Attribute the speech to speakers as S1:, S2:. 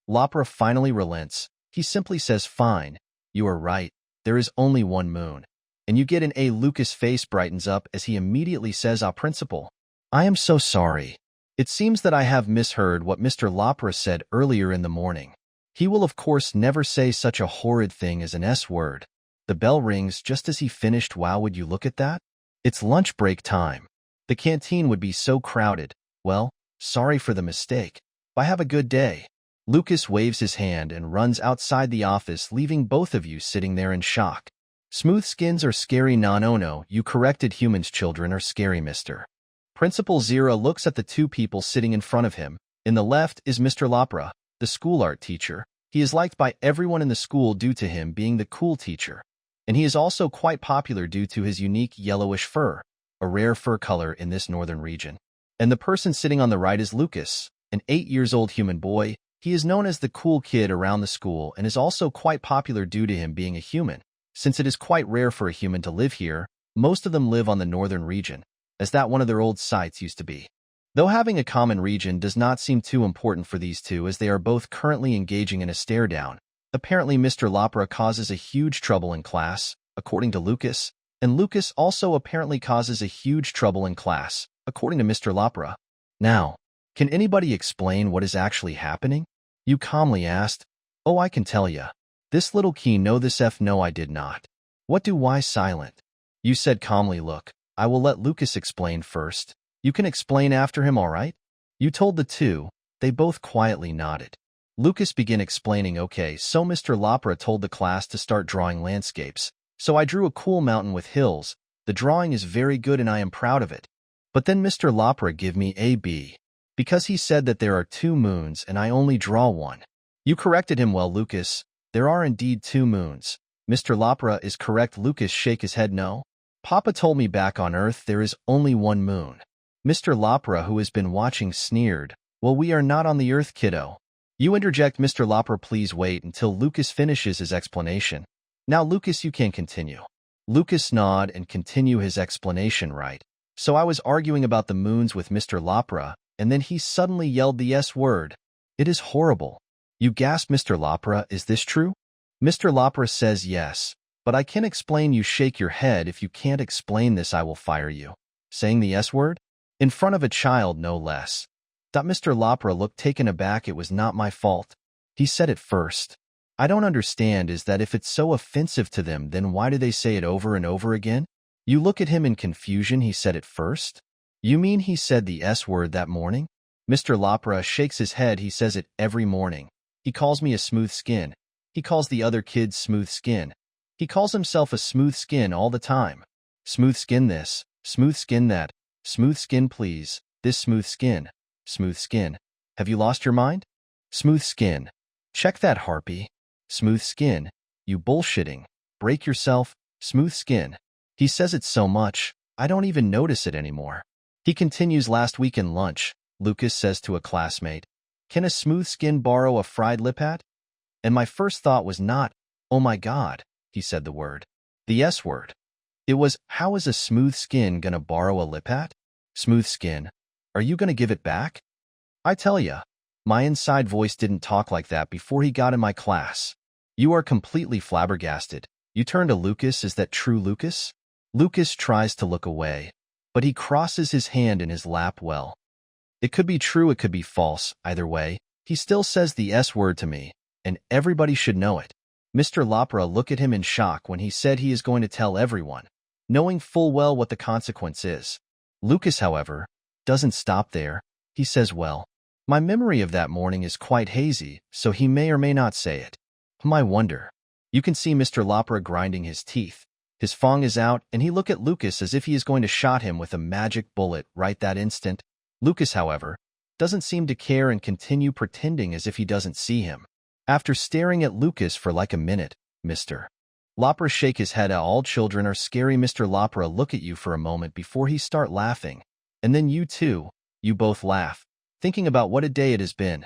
S1: Lapra finally relents. He simply says, "Fine, you are right. There is only one moon." And you get an A. Lucas' face brightens up as he immediately says, "Ah, principal, I am so sorry. It seems that I have misheard what Mr. Lapra said earlier in the morning. He will of course never say such a horrid thing as an S word." The bell rings just as he finished. Wow, would you look at that? It's lunch break time. The canteen would be so crowded. Well, sorry for the mistake. Bye, have a good day. Lucas waves his hand and runs outside the office, leaving both of you sitting there in shock. Smooth skins are scary. No, you corrected, humans. Children are scary, mister. Principal Zira looks at the two people sitting in front of him. In the left is Mr. Lapra, the school art teacher. He is liked by everyone in the school due to him being the cool teacher. And he is also quite popular due to his unique yellowish fur, a rare fur color in this northern region. And the person sitting on the right is Lucas, an 8-year-old human boy. He is known as the cool kid around the school and is also quite popular due to him being a human. Since it is quite rare for a human to live here, most of them live on the northern region, as that one of their old sites used to be. Though having a common region does not seem too important for these two, as they are both currently engaging in a stare-down. Apparently Mr. Lapra causes a huge trouble in class, according to Lucas, and Lucas also apparently causes a huge trouble in class, according to Mr. Lapra. Now, can anybody explain what is actually happening? You calmly asked. Oh, I can tell ya. This little key. No, this F. No, I did not. What do? Why silent? You said calmly. Look, I will let Lucas explain first. You can explain after him, all right? You told the two. They both quietly nodded. Lucas began explaining. Okay, so Mr. Lapra told the class to start drawing landscapes. So I drew a cool mountain with hills. The drawing is very good and I am proud of it. But then Mr. Lapra give me a B. Because he said that there are 2 moons and I only draw one. You corrected him. Well, Lucas, there are indeed 2 moons. Mr. Lapra is correct. Lucas shake his head. No. Papa told me back on Earth there is only 1 moon. Mr. Lapra, who has been watching, sneered. Well, we are not on the Earth, kiddo. You interject. Mr. Lapra, please wait until Lucas finishes his explanation. Now, Lucas, you can continue. Lucas nod and continue his explanation. Right. So I was arguing about the moons with Mr. Lapra, and then he suddenly yelled the S word. It is horrible. You gasp. Mr. Lapra, is this true? Mr. Lapra says yes, but I can explain. You shake your head. If you can't explain this, I will fire you. Saying the S word? In front of a child, no less. Mr. Lapra looked taken aback. It was not my fault. He said it first. I don't understand is that if it's so offensive to them, then why do they say it over and over again? You look at him in confusion. He said it first? You mean he said the S word that morning? Mr. Lapra shakes his head. He says it every morning. He calls me a smooth skin. He calls the other kids smooth skin. He calls himself a smooth skin all the time. Smooth skin this, smooth skin that, smooth skin please, this smooth skin. Smooth skin. Have you lost your mind? Smooth skin. Check that, harpy. Smooth skin. You bullshitting. Break yourself. Smooth skin. He says it so much, I don't even notice it anymore. He continues. Last week in lunch, Lucas says to a classmate, can a smooth skin borrow a fried lip hat? And my first thought was not, oh my God, he said the word. The S word. It was, how is a smooth skin gonna borrow a lip hat? Smooth skin. Are you gonna give it back? I tell ya, my inside voice didn't talk like that before he got in my class. You are completely flabbergasted. You turn to Lucas. Is that true, Lucas? Lucas tries to look away, but he crosses his hand in his lap. Well, it could be true, it could be false. Either way, he still says the S word to me, and everybody should know it. Mr. Lapra looked at him in shock when he said he is going to tell everyone, knowing full well what the consequence is. Lucas, however, doesn't stop there. He says, well, my memory of that morning is quite hazy, so he may or may not say it. I wonder. You can see Mr. Lapra grinding his teeth. His fong is out, and he look at Lucas as if he is going to shot him with a magic bullet right that instant. Lucas, however, doesn't seem to care and continue pretending as if he doesn't see him. After staring at Lucas for like a minute, Mr. Lapra shake his head. All children are scary. Mr. Lapra look at you for a moment before he start laughing. And then you too, you both laugh, thinking about what a day it has been.